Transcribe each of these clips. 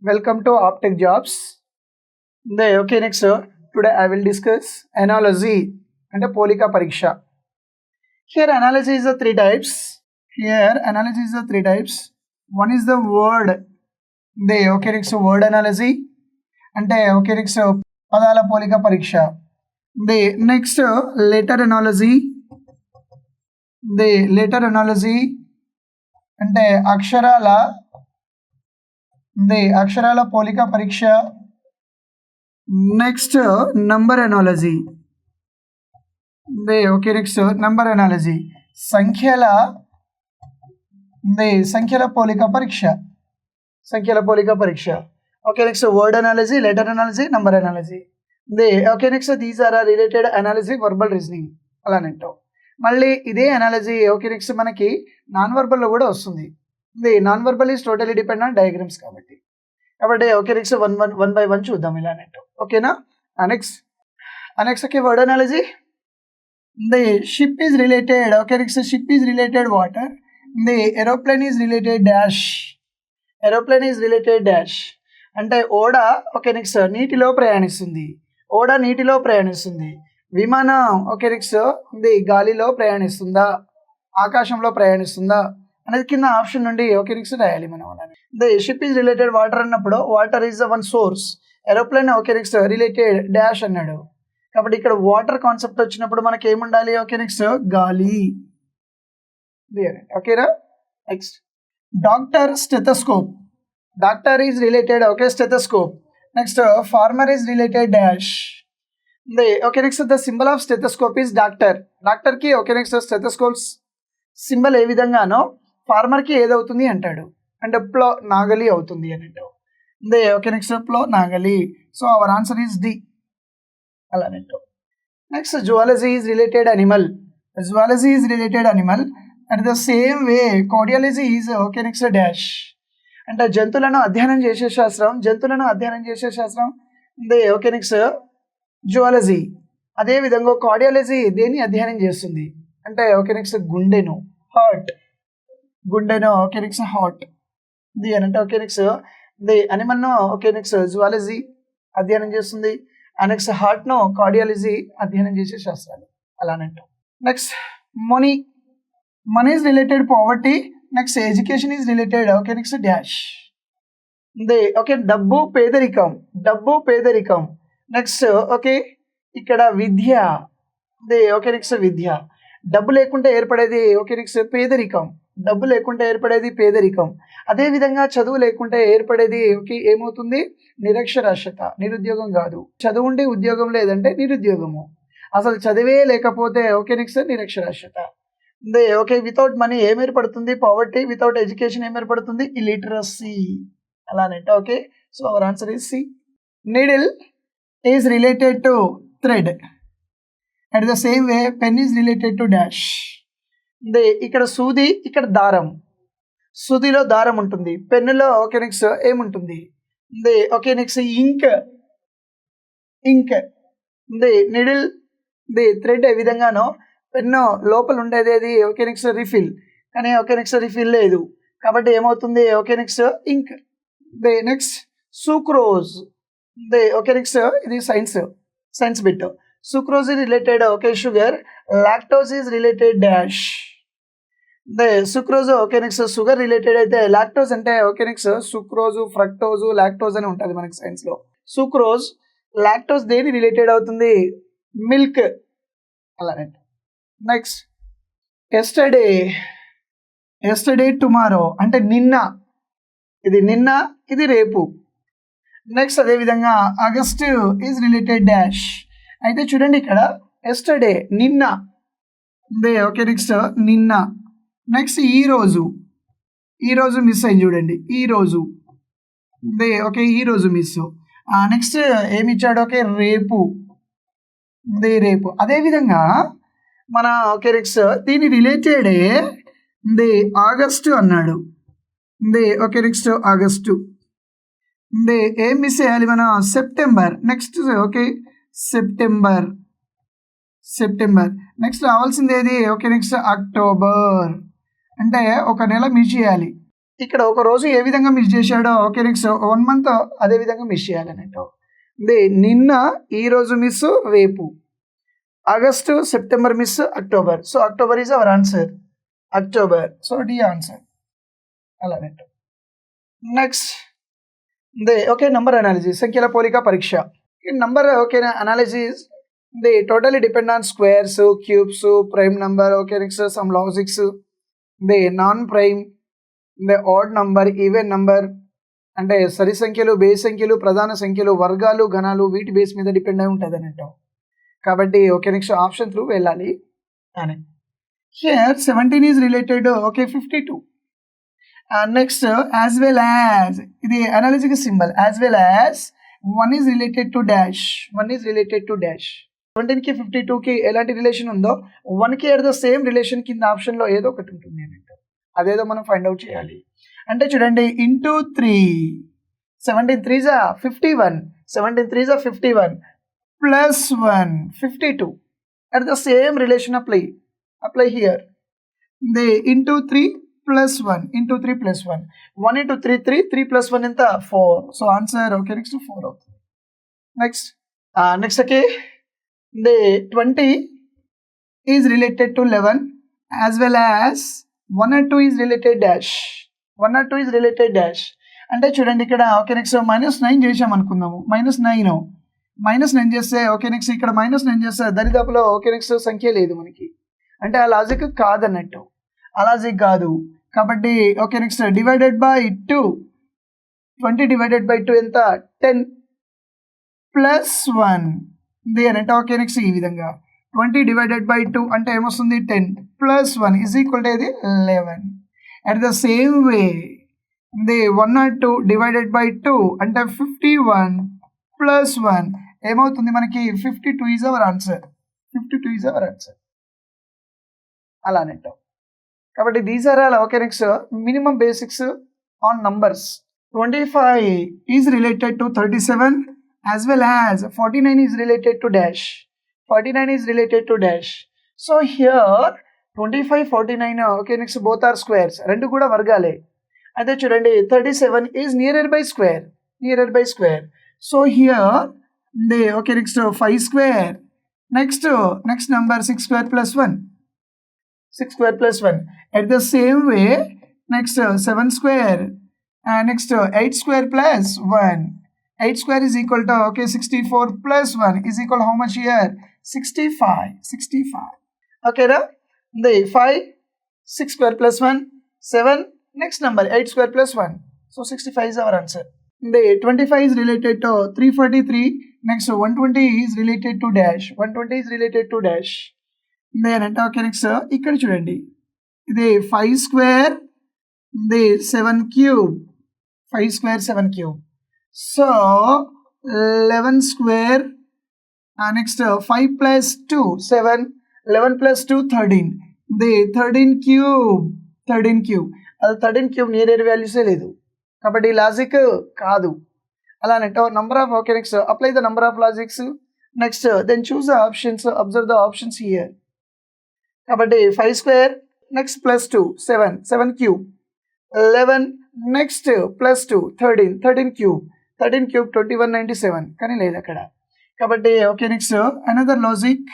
Welcome to Optech Jobs. Okay, next today I will discuss analogy and a polika pariksha. Here analogy is the three types. One is the word. Next word analogy and next padala polika pariksha. Next letter analogy. Letter analogy and అక్షరాల పోలిక పరీక్ష. Next number analogy. Next number analogy సంఖ్యల పోలిక పరీక్ష. Next word analogy, letter analogy, number analogy. Next these are related analogy verbal reasoning అలానంటాం. మళ్ళీ ఇదే analogy next మనకి నాన్ వర్బల్లో కూడా వస్తుంది. Non verbal is totally depend on diagrams కాబట్టి నెక్స్ట్ వన్ బై వన్ చూద్దాం ఇలా అన్నట్టు. ఓకేనా? Next word analogy. Ship is related next ship is related water. Aeroplane is related dash అంటే ఓడ నెక్స్ట్ నీటిలో ప్రయాణిస్తుంది. విమానం నెక్స్ట్ గాలిలో ప్రయాణిస్తుందా, ఆకాశంలో ప్రయాణిస్తుందా అనేది కింద ఆప్షన్ నుండి నెక్స్ట్ రాయాలి మనం. షిప్ ఈజ్ రిలేటెడ్ వాటర్ అన్నప్పుడు water is one source. Aeroplane next related dash అన్నాడు కాబట్టి ఇక్కడ వాటర్ కాన్సెప్ట్ వచ్చినప్పుడు మనకి ఏముండాలి నెక్స్ట్ గాలి. ఓకేనా? Next doctor stethoscope. Doctor is related stethoscope. Next farmer is related dash. Next the symbol of stethoscope is doctor. డాక్టర్కి నెక్స్ట్ స్టెథోస్కోప్ సింబల్ ఏ విధంగానో ఫార్మర్కి ఏదవుతుంది అంటాడు అంటే ప్లో నాగలి అవుతుంది అన్నట్టు. నెక్స్ట్ ప్లో నాగలి. So our answer is D అలా అన్నట్టు. Next zoology is related animal. And the same way cardiology is next dash అంటే జంతువులను అధ్యయనం చేసే శాస్త్రం. Next zoology. అదేవిధంగా కార్డియాలజీ దేన్ని అధ్యయనం చేస్తుంది అంటే నెక్స్ట్ గుండెను, హార్ట్. నెక్స్ట్ హార్ట్ అంటే నెక్స్ట్ అనిమల్ను నెక్స్ట్ జువాలజీ అధ్యయనం చేస్తుంది. నెక్స్ట్ హార్ట్ను కార్డియాలజీ అధ్యయనం చేసే శాస్త్రాలు అలానంటూ. Next money is related poverty. Next education is related next dash. డబ్బు పేదరికం. నెక్స్ట్ ఇక్కడ విద్య. నెక్స్ట్ విద్య. డబ్బు లేకుంటే ఏర్పడేది నెక్స్ట్ పేదరికం. అదేవిధంగా చదువు లేకుంటే ఏర్పడేది ఏమవుతుంది? నిరక్షరాస్యత, నిరుద్యోగం కాదు. చదువు ఉండి ఉద్యోగం లేదంటే నిరుద్యోగము. అసలు చదివే లేకపోతే నెక్స్ట్ నిరక్షరాస్యత. వితౌట్ మనీ ఏం ఏర్పడుతుంది? పావర్టీ. వితౌట్ ఎడ్యుకేషన్ ఏం ఏర్పడుతుంది? ఇలిటరసీ అలానంటే. So our answer is C. Needle is related to thread. At the same way pen is related to dash. ఇక్కడ సూది, ఇక్కడ దారం. సూదిలో దారం ఉంటుంది, పెన్నులో నెక్స్ట్ ఏముంటుంది? Next ink. నిడిల్ థ్రెడ్ ఏ విధంగానో పెన్ను లోపల ఉండేది అది నెక్స్ట్ రిఫిల్, కానీ నెక్స్ట్ రిఫిల్ లేదు కాబట్టి ఏమవుతుంది? Next ink. Next sucrose. Next ఇది science bit. Sucrose is related sugar. Lactose is related dash. Sucrose next sugar related అయితే లాక్టోజ్ అంటే నెక్స్ట్ సుక్రోజ్, ఫ్రక్టోజ్, లాక్టోజ్ అని ఉంటుంది మనకి సైన్స్లో. సుక్రోజ్, లాక్టోజ్ దేని రిలేటెడ్ అవుతుంది? మిల్క్ అలానే. నెక్స్ట్ ఎస్టర్డే టుమారో అంటే నిన్న. ఇది రేపు. నెక్స్ట్ అదేవిధంగా ఆగస్ట్ ఈజ్ రిలేటెడ్ డాష్. అయితే చూడండి ఇక్కడ ఎస్టర్డే నిన్న. నెక్స్ట్ నిన్న. నెక్స్ట్ ఈరోజు మిస్ అయింది చూడండి, ఈరోజు మిస్. నెక్స్ట్ ఏమి ఇచ్చాడు? రేపు. అదేవిధంగా మన నెక్స్ట్ దీని రిలేటెడే ఆగస్టు అన్నాడు. Next August. ఏం మిస్ చేయాలి మనం? సెప్టెంబర్. Next September. నెక్స్ట్ రావాల్సింది ఏది? నెక్స్ట్ అక్టోబర్ అంటే ఒక నెల మిస్ చేయాలి. ఇక్కడ ఒక రోజు ఏ విధంగా మిస్ చేశాడో ఓకే నెక్స్ట్ 1 మంత్ అదే విధంగా మిస్ చేయాలన్నట్టు. నిన్న, ఈ రోజు మిస్, రేపు August, September miss, October. So October is our answer. October. So D answer అలానట్టు. నెక్స్ట్ ఓకే నంబర్ అనాలిసిస్, సంఖ్యల పోలిక పరీక్ష. నంబర్ ఓకేనా analysis totally depend on squares, cubes, prime number okay next some logics non prime odd number, even number అంటే సరి సంఖ్యలు, base సంఖ్యలు, ప్రధాన సంఖ్యలు, వర్గాలు, గణాలు వీటి బేస్ మీద డిపెండ్ అయి ఉంటుంది అన్నట్టు. కాబట్టి ఓకే నెక్స్ట్ ఆప్షన్ త్రూ వెళ్ళాలి అని. Here 17 is related okay 52. Next as well as ఇది analysis symbol as well as 1 is related to dash, 1 is related to dash. 17కి 52కి ఎలాంటి రిలేషన్ ఉందో 1కి ఎట్ ద సేమ్ రిలేషన్ కింద ఆప్షన్లో ఏదో ఒకటి ఉంటుంది అన్నట్టు. అదేదో మనం ఫైండ్ అవుట్ చేయాలి. అంటే చూడండి into 3, 17 3s 51, 17 3s 51 plus 1 52 at the same relation apply here. Into 3 plus 1 into 3 plus 1 1 into 3 3 3 plus 1 ఎంత 4. సో ఆన్సర్ ఓకే నెక్స్ట్ 4 అవుతుంది. Next okay 20 is related to 11 as well as 1 or 2 is related dash, 1 or 2 is related dash. అంటే చూడండి ఇక్కడ okay next -9 చేసాం అనుకుందాము. -9 చేస్తే okay next ఇక్కడ -9 చేస్తే దరిదాపులో ఓకే నెక్స్ట్ సంఖ్య లేదు మనకి. అంటే ఆ లాజిక్ కాదన్నట్టు, ఆ లాజిక్ కాదు. కాబట్టి okay next divided by 2, 20 divided by 2 ఎంత 10 ప్లస్ 1 అంటే ఓకే నెక్స్ట్ ఈ విధంగా 20 డివైడెడ్ బై 2 అంటే ఏమొస్తుంది 10 ప్లస్ 1 ఈజ్ ఈక్వల్ టు ఇది 11. At the same way 1 or 2 divided by 2 అంటే 51 ప్లస్ 1 ఏమవుతుంది మనకి 52 is our answer. 52 is our answer అలానంట. కాబట్టి these are all okay next minimum basics on numbers. 25 is related to 37 as well as 49 is related to dash, 49 is related to dash. So here 25 49 okay next both are squares, rendu kuda vargale. Ade chudandi 37 is nearer by square. So here the okay next 5 square, next number 6 square plus 1, 6 square plus 1. At the same way next 7 square and next 8 square plus 1, 8 square is equal to okay 64 plus 1 is equal to how much here 65. Okay na the 5 6 square plus 1 7, next number 8 square plus 1, so 65 is our answer. The 25 is related to 343, next 120 is related to dash, 120 is related to dash. Then okay next ikkada chudandi ఇది 5 square the 7 cube, 5 square 7 cube. So 11 square next 5 plus 2 7, 11 plus 2 13, the 13 cube అది 13 cube nearer values లేదు కాబట్టి logic కాదు అలానంటే number of okay next apply the number of logics. Next then choose the options, observe the options here. కాబట్టి 5 square next plus 2 7 cube, 11 next plus 2 13 cube 2197 కానీ లేదు అక్కడ. కాబట్టి okay next another logic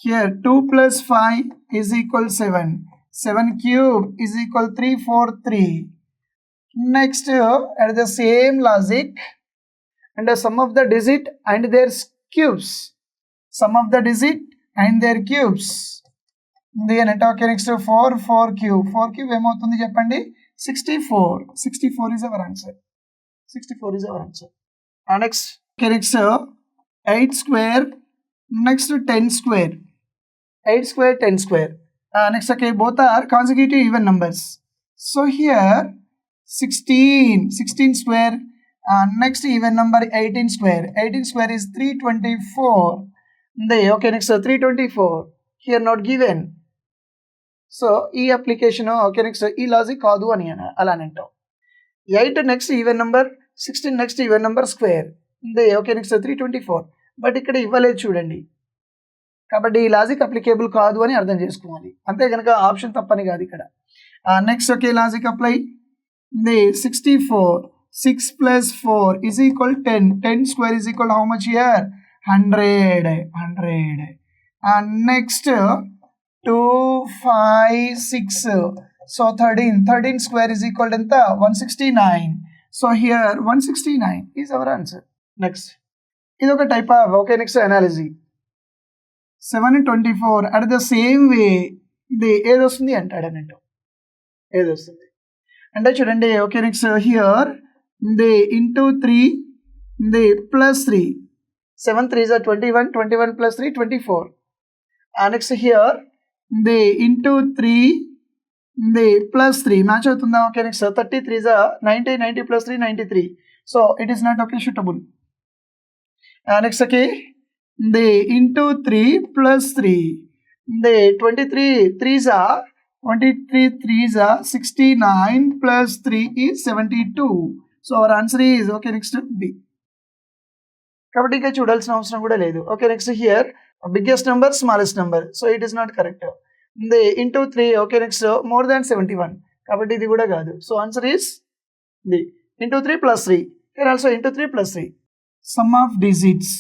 here 2 plus 5 is equal 7 cube is equal 343. Next at the same logic and the sum of the digit and their cubes, then okay next 4 cube ఏమవుతుంది చెప్పండి 64 is our answer. 64 is our answer. Next okay next 8 square next 10 square, 8 square 10 square. Next okay both are consecutive even numbers. So here 16 square next even number 18 square is 324. Okay next 324 here not given. So ఈ application okay next ఈ logic కాదు అని అలానంటాం. 8 next even number, 16 next even number square okay next 324 but ఇక్కడ ఇవ్వలేదు చూడండి. కాబట్టి ఈ logic applicable కాదు అని అర్థం చేసుకోవాలి. అంతే కనుక ఆప్షన్ తప్పని కాదు ఇక్కడ. Next okay logic apply The 64. 6 plus 4 is equal 10. 10 square is equal to how much here? 100. 100. And next 2, 5, 6. So 13. 13 square is equal to 169. So here 169 is our answer. Next. This is a type of next analogy. 7 and 24 at the same way the ఏది వస్తుంది అంటాడు అన్నట్టు ఏది వస్తుంది అంటే చూడండి okay next here the into 3 the plus 3 7 3s are 21 21 plus 3 24 and next here the into 3 the plus 3 match అవుతుందా okay next 30 3s are 90 90 plus 3 93 so it is not okay suitable next okay the into 3 plus 3 the 23 3s are 69 plus 3 is 72 so our answer is okay next B కాబట్టి ఇంకా చూడాల్సిన అవసరం కూడా లేదు okay next here biggest number smallest number so it is not correct the into 3 okay next more than 71 కాబట్టి ఇది కూడా కాదు so answer is the into 3 plus 3 here also into 3 plus 3 some of digits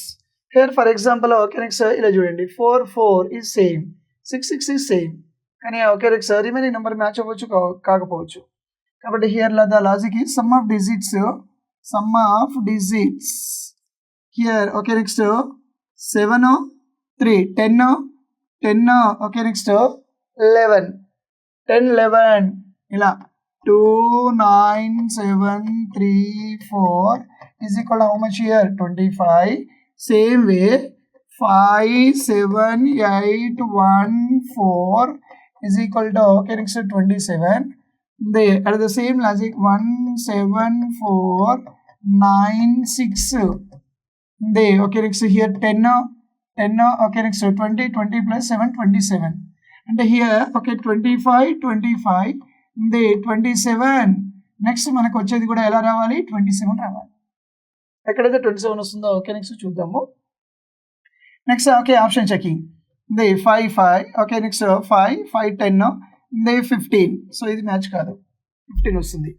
here for example okay next ఇలా చూడండి 4 4 is same 6 6 is same కానీ okay next remaining number match అవ్వచ్చు కాకపోవచ్చు కాబట్టి here the logic is some of digits here okay next 7 3 10 10 okay next 11 10 11 ఇలా 2 9 7 3 4 is equal to how much here 25 same way 5 7 8 1 4 is equal to okay next 27 they at the same logic 1 7 4 9 6 they okay next here 10 okay next 20 20 plus 7 27 and here okay 25 they 27 next మనకు వచ్చేది కూడా ఎలా రావాలి 27 రావాలి ఎక్కడైతే 27 వస్తుందో okay next చూద్దాము next okay option checking the 5 5 okay next 5 5 10 the 15 so ఇది మ్యాచ్ కాదు 15 వస్తుంది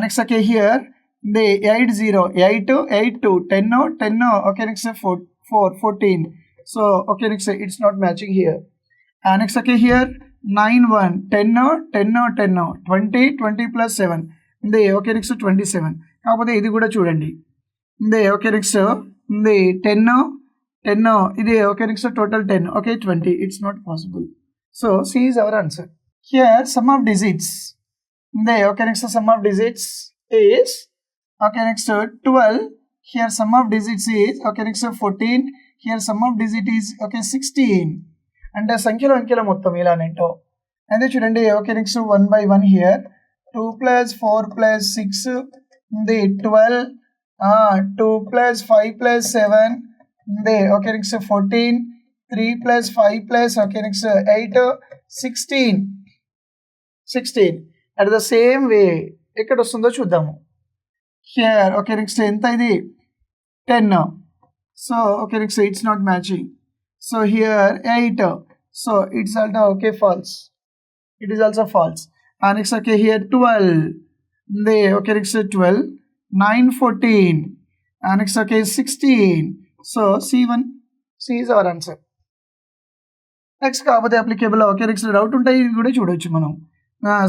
next okay here the 8 0 8 8 2 10 10 okay next 4 14 so okay next it's not matching here next okay here 9 1 10 10 10 20 20 plus 7 the okay next 27 కాకపోతే ఇది కూడా చూడండి the okay next the 10 10 ఇది okay next total 10 okay 20 it's not possible so C is our answer here sum of digits the okay next sum of digits is okay next 12 here sum of digits is okay next 14 here sum of digit is okay 16 అంటే సంఖ్యలో అంకెల మొత్తం ఇలానేంటో అదే చూడండి okay next 1 by 1 హియర్ 2 plus 4 plus 6 the 12 2 plus 5 plus 7 the okay next 14 3 plus 5 plus okay next 8 16 at the same way ఎక్కడ వస్తుందో చూద్దాము హియర్ ఓకే నెక్స్ట్ ఎంత ఇది 10 so okay next it's not matching so here 8 so it's also okay false it is also false next okay here 12 the okay next 12 9 14 next okay 16 so C1 C is our answer next కాకపోతే applicable okay next doubt ఉంటాయి ఇది కూడా చూడొచ్చు మనం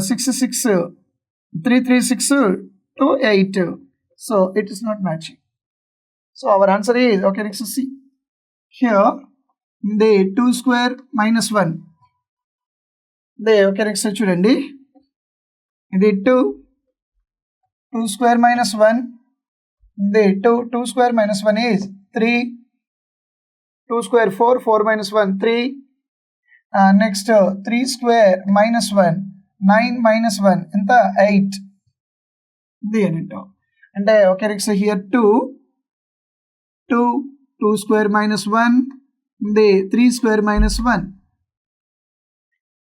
6 6 3 3 6 2 8 so it is not matching so our answer is okay next C here the 2 square minus 1 the okay next చూడండి ఇది 2 square minus 1 the 2 square minus 1 is 3 2 square 4 4 minus 1 3 next 3 square minus 1 9 minus 1 ఎంత 8 ఇది ఏంటో అంటే okay next here 2 square minus 1 the 3 square minus 1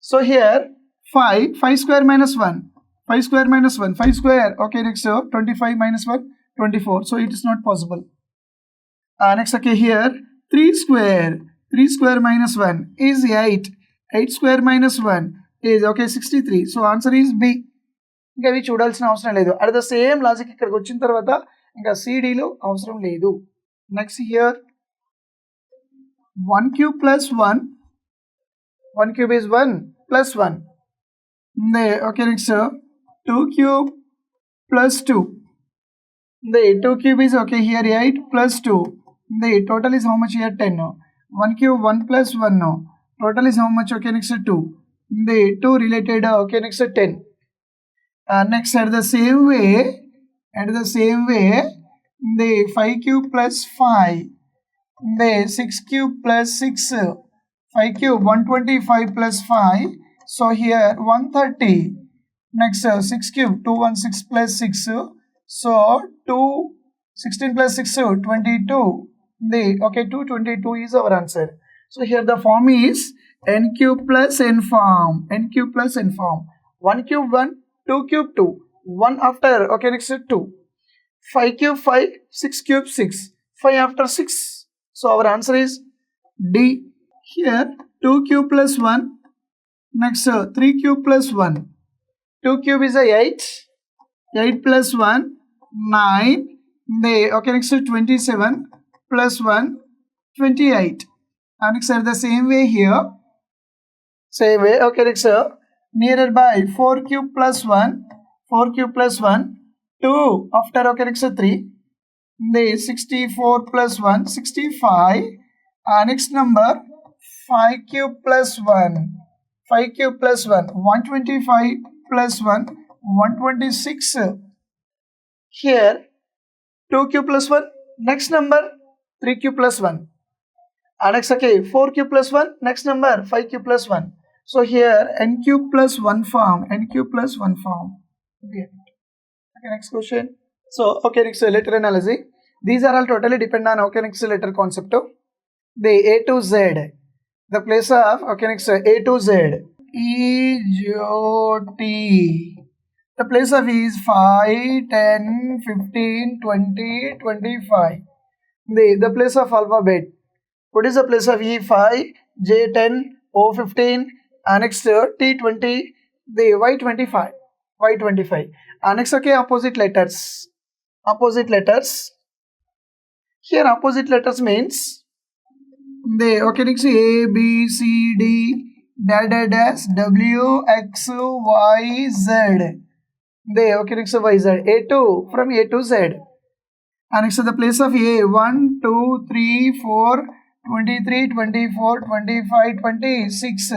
so here 5 square minus 1 5 square minus 1 5 square okay next 25 minus 1 24 so it is not possible next okay here 3 square minus 1 is 8 8 square minus 1 is okay 63 so answer is B ఇంకా ఇవి చూడాల్సిన అవసరం లేదు. At the same logic ఇక్కడికి వచ్చిన తర్వాత ఇంకా సిడీలు అవసరం లేదు. Next here 1 cube plus 1, 1 cube is 1 plus 1. Okay, next 2 cube plus 2. The 2 cube is okay here 8 plus 2. The total is how much here 10. 1 cube 1 plus 1 now. Total is how much? Okay, next 2. The 2 related okay, next 10. Next at the same way the 5 cube plus 5. The 6 cube plus 6. 5 cube 125 plus 5. So here 130. Next 6 cube 216 plus 6. So 16 plus 6 22. The okay 222 is our answer. So here the form is n cube plus n form. N cube plus n form. 1 cube 1, 2 cube 2. 1 after okay next 2. 5 cube 5, 6 cube 6. 5 after 6. So our answer is D. Here 2 cube plus 1. Next 3 cube plus 1. 2 cube is a 8. 8 plus 1, 9. Okay, next 27 plus 1, 28. And next the same way here. Same way. Okay, next nearer by 4 cube plus 1. 4 cube plus 1. 2 after okay, next 3. The 64 plus 1, 65. Next number 5 cube plus 1. 5 cube plus 1, 125 plus 1, 126. Here 2 cube plus 1. Next number 3 cube plus 1. Next okay 4 cube plus 1. Next number 5 cube plus 1. So here n cube plus 1 form. N cube plus 1 form. Okay, next question. So okay, next letter analogy. These are all totally depend on okay, next letter concept. The A to Z. The place of okay, next A to Z. E, J, T. The place of E is 5, 10, 15, 20, 25. The place of alphabet. What is the place of E? 5, J 10, O 15, next T 20, the Y 25. Y 25. Next okay, opposite letters. Opposite letters. Here opposite letters means the okay, next A, B, C, D, dash, W, X, Y, Z. The okay, next Y, Z. A2 from A to Z. Next the place of A 1, 2, 3, 4, 23, 24, 25, 26.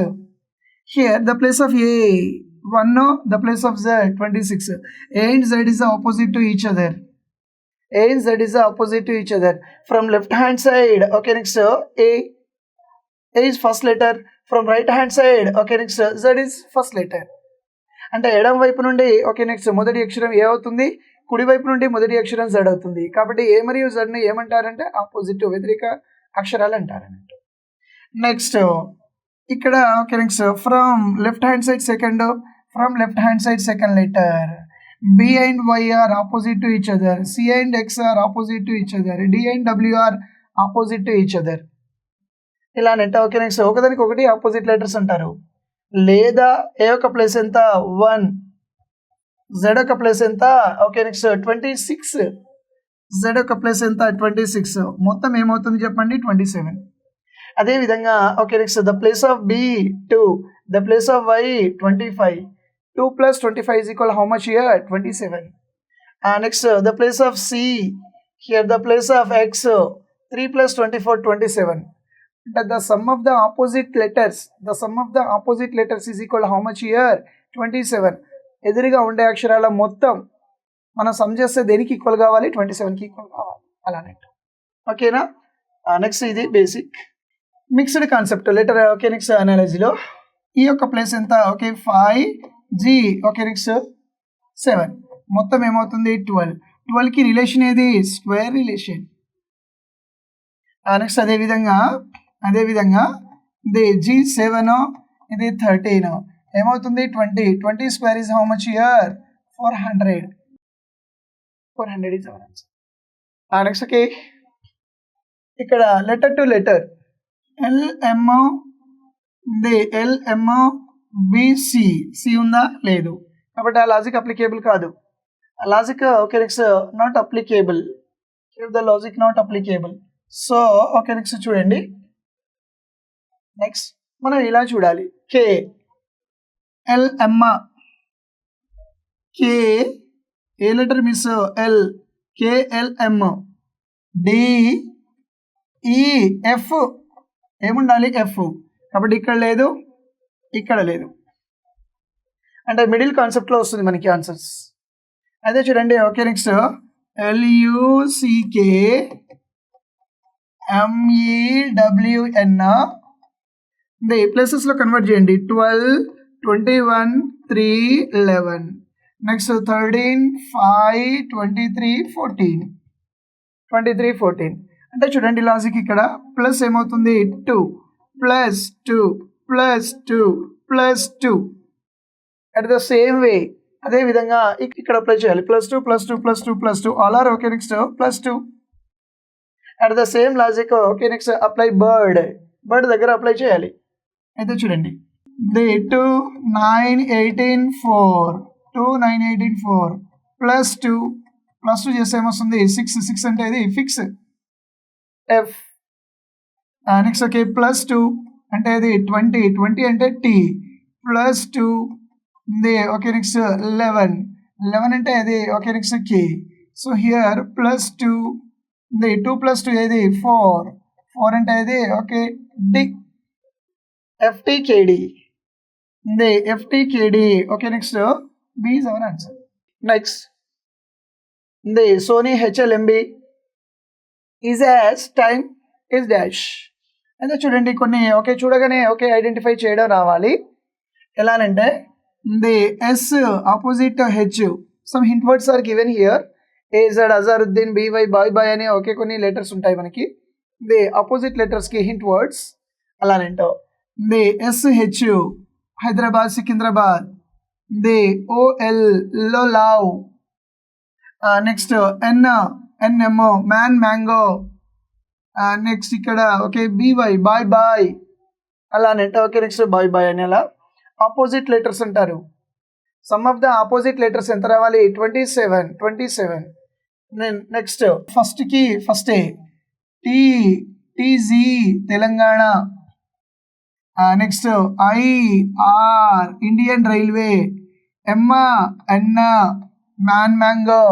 Here the place of A 1, no, the place of Z 26. A and Z is the opposite to each other. A and Z is the opposite to each other. From left hand side, okay, next A is first letter. From right hand side, okay, next Z is first letter. అంటే ఎడమ వైపు నుండి okay next మొదటి అక్షరం ఏ అవుతుంది, కుడి వైపు నుండి మొదటి అక్షరం Z అవుతుంది. కాబట్టి ఏ మరియు Z ని ఏమంటారంటే ఆపోజిట్, వ్యతిరేక అక్షరాలు అంటారన్నట్టు. నెక్స్ట్ ఇక్కడ okay next from left hand side second, from left hand side second letter. B and Y are opposite to each other. C and X are opposite to each other. D and W are opposite to each other. ఇలా net okay next ఒకదానికి ఒకటి opposite letters అంటారు. లేదా ఏ యొక్క place ఎంత 1, Z యొక్క place ఎంత okay next 26, Z యొక్క ప్లేస్ ఎంత 26, మొత్తం ఏమవుతుంది చెప్పండి 27. అదేవిధంగా okay next the place of B 2, the place of Y 25. 2 plus 25 is equal how much here? 27. Next the place of C, here the place of X 3 plus 24 27. The sum of the opposite letters, the sum of the opposite letters is equal how much here? 27. ఎదురుగా ఉండే అక్షరాల మొత్తం మనం sum చేస్తే దేనికి equal కావాలి? 27కి equal కావాలి అలానే. ఓకేనా? నెక్స్ట్ ఇది basic mixed concept letter okay next అనాలజీలో ఈ యొక్క ప్లేస్ ఎంత ఓకే 5 G ఓకే నెక్స్ట్ 7, మొత్తం ఏమవుతుంది 12. 12కి రిలేషన్ ఏది? Square relation. నెక్స్ట్ అదేవిధంగా ఇది G7 ఇది 13 ఏమవుతుంది 20. 20 square is how much here 400. 400 is our answer. Next okay ఇక్కడ letter to letter LMO BC, C ఉందా? లేదు. కాబట్టి ఆ లాజిక్ అప్లికేబుల్ కాదు. ఆ logic okay next not applicable. The logic not applicable. So okay next చూడండి. నెక్స్ట్ మనం ఇలా చూడాలి. కే ఎల్ ఎమ్మ, కే ఏ letter miss, L, KLM, D ఈ ఎఫ్ ఏముండాలి, ఎఫ్. కాబట్టి ఇక్కడ లేదు, ఇక్కడ లేదు, అంటే మిడిల్ కాన్సెప్ట్లో వస్తుంది మనకి ఆన్సర్స్. అయితే చూడండి ఓకే నెక్స్ట్ LUCK MEWN ప్లేసెస్లో కన్వర్ట్ చేయండి. 12, 21, 3, 11. నెక్స్ట్ 13, 5, 23, 14. 23, 14. అంటే చూడండి లాజిక్ ఇక్కడ ప్లస్ ఏమవుతుంది, 2 plus 2 plus 2 plus 2. At the same way అదే విధంగా ఇక్కడ అప్లై చేయాలి. +2 +2 +2 +2 all are okay next +2. At the same logic okay next apply bird దగ్గర అప్లై చేయాలి. అయితే చూడండి 2 9 18 4 2 9 18 4 +2 చేస్తే ఏమొస్తుంది 6 అంటే ఇది ఫిక్స్ ఎఫ్. నెక్స్ట్ ఓకే +2 అంటే ఇది 20 అంటే టీ +2 ఓకే నెక్స్ట్ 11 అంటే అది okay next K. So here +2 2 +2 ఏది 4 అంటే ఇది okay D FTKD. FTKD okay next B is our answer. Next Sony HLMB is as time is dash. అయితే చూడండి కొన్ని ఓకే చూడగానే ఓకే ఐడెంటిఫై చేయడం రావాలి. ఎలానంటే S opposite H, some hint words are given here. AZ Azharuddin, BY boy అని okay కొన్ని letters ఉంటాయి మనకి. ఆపోజిట్ లెటర్స్కి హింట్ వర్డ్స్ అలానంటో. SH హైదరాబాద్ సికింద్రాబాద్. OL లో love. Next NM man mango. Next ఇక్కడ ఓకే BY బాయ్ అలానంటే ఓకే నెక్స్ట్ బాయ్ అని అలా ఆపోజిట్ లెటర్స్ అంటారు. Sum of the opposite letters ఎంత రావాలి 27. Next first A TZ Telangana. Next IR Indian railway. EN man mango.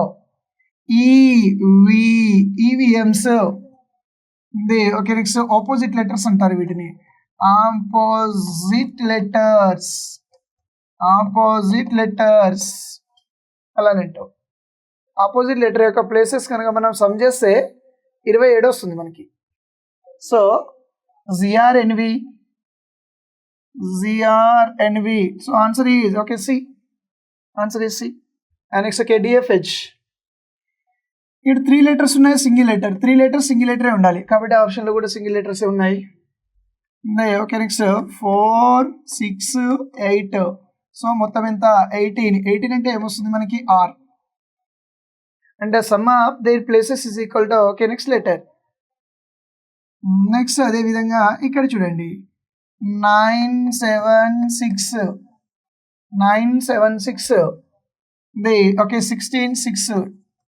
EVMs okay next opposite letters అంటారు వీటిని. Opposite letters అలానంటో. Opposite letter యొక్క ప్లేసెస్ కనుక మనం సమ్ చేస్తే 27 వస్తుంది మనకి. So ZRNV. So answer is okay C. Answer is C. Next okay DFH. ఇక్కడ 3 లెటర్స్ ఉన్నాయి, సింగిల్ లెటర్. 3 లెటర్స్ సింగిల్ లెటరే ఉండాలి కాబట్టి ఆ ఆప్షన్లో కూడా సింగిల్ లెటర్సే ఉన్నాయి. Okay next 4 6 8. సో మొత్తం ఎంత 18 అంటే ఏమొస్తుంది మనకి R. అంటే some of their places is equal to okay next letter. Next అదే విధంగా ఇక్కడ చూడండి 976. ఓకే 16 6.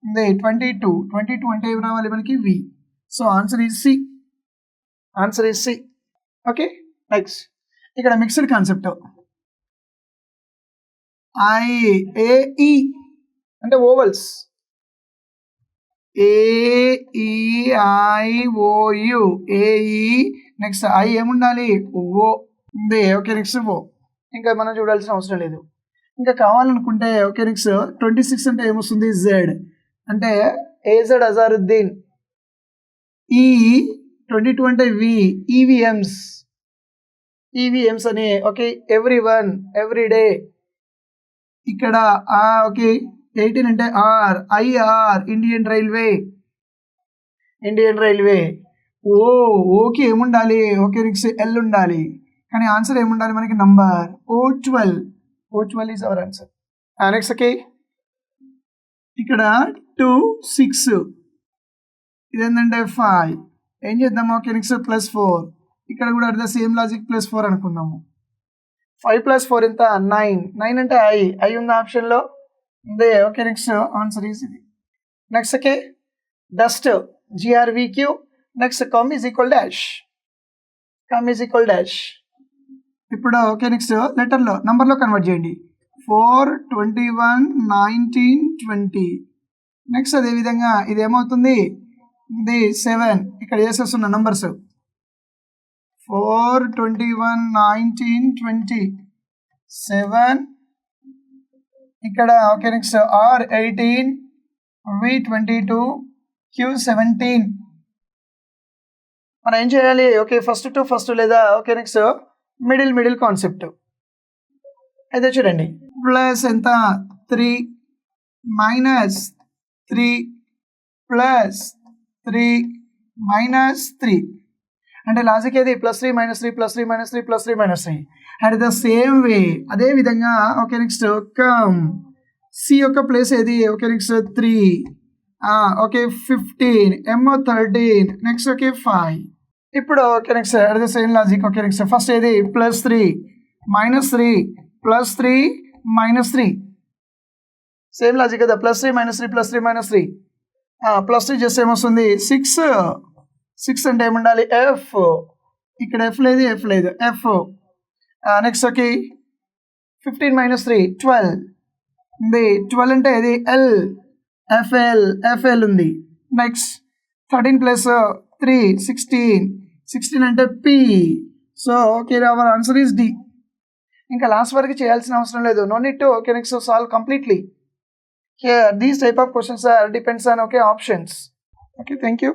22 అంటే ఏం రావాలి మనకి V. So answer is C. Okay next ఇక్కడ మిక్స్డ్ కాన్సెప్ట్. AE అంటే vowels. AEIOU AE. Next I ఏముండాలి O. Okay next O. ఇంకా మనం చూడాల్సిన అవసరం లేదు. ఇంకా కావాలనుకుంటే ఓకే నెక్స్ట్ 26 అంటే ఏమొస్తుంది Z. అంటే AZ అజారుద్దీన్. 22 అంటే V. EVMs అని ఓకే ఎవ్రీవన్ ఎవ్రీడే. ఇక్కడ ఓకే 18 అంటే R. IR Indian railway. Okay ఏముండాలి ఓకే నెక్స్ట్ L ఉండాలి. కానీ ఆన్సర్ ఏముండాలి మనకి number O12 is our answer. Next okay ఇక్కడ 2 6 ఇదేంటంటే 5. ఏం చేద్దాము ఓకే నెక్స్ట్ +4. ఇక్కడ కూడా అట్ ద సేమ్ లాజిక్ +4 అనుకుందాము. 5 + 4 ఎంత 9. 9 అంటే ఐ ఉంది ఆప్షన్లో ఉంది. ఓకే నెక్స్ట్ ఆన్సర్ ఈజ్ ఇది. Next okay dust GRVQ. Next come is equal dash. Come is equal dash. ఇప్పుడు ఓకే నెక్స్ట్ లెటర్లో నంబర్లో కన్వర్ట్ చేయండి. 4, 21, 19, 20. నెక్స్ట్ అదేవిధంగా ఇది ఏమవుతుంది, ఇది 7. ఇక్కడ చేసేస్తున్న నంబర్స్ 4, 21, 19, 20, 7. ఇక్కడ okay next R 18, V 22, Q 17. మనం ఏం చేయాలి, ఓకే ఫస్ట్ టు ఫస్ట్ లేదా ఓకే నెక్స్ట్ మిడిల్ కాన్సెప్ట్. అయితే చూడండి ప్లస్ ఎంత 3 మైనస్ 3 ప్లస్ 3 మైనస్ 3 అంటే లాజిక్ ఏది +3 -3 +3 -3 +3 -3. అండ్ ద సేమ్ వే అదే విధంగా ఓకే నెక్స్ట్ కమ్ సి యొక్క ప్లేస్ ఏది okay next 3 okay 15 M 13 next okay 5. ఇప్పుడు okay next at the same logic okay next first ఏది +3 -3 +3 -3 సేమ్ లాజిక్ కదా +3 -3 +3 -3 +3 చేస్తే ఏమొస్తుంది 6 అంటే ఏముండాలి F. ఇక్కడ F లేదు F. నెక్స్ట్ ఓకే 15 - 3 12 ఉంది. 12 అంటే ఇది L FL ఉంది. నెక్స్ట్ 13 + 3 16 అంటే P. So okay our answer is D. ఇంకా లాస్ట్ వరకు చేయాల్సిన అవసరం లేదు. No need to okay next solve completely. Here these type of questions are depends on okay options. Okay, thank you.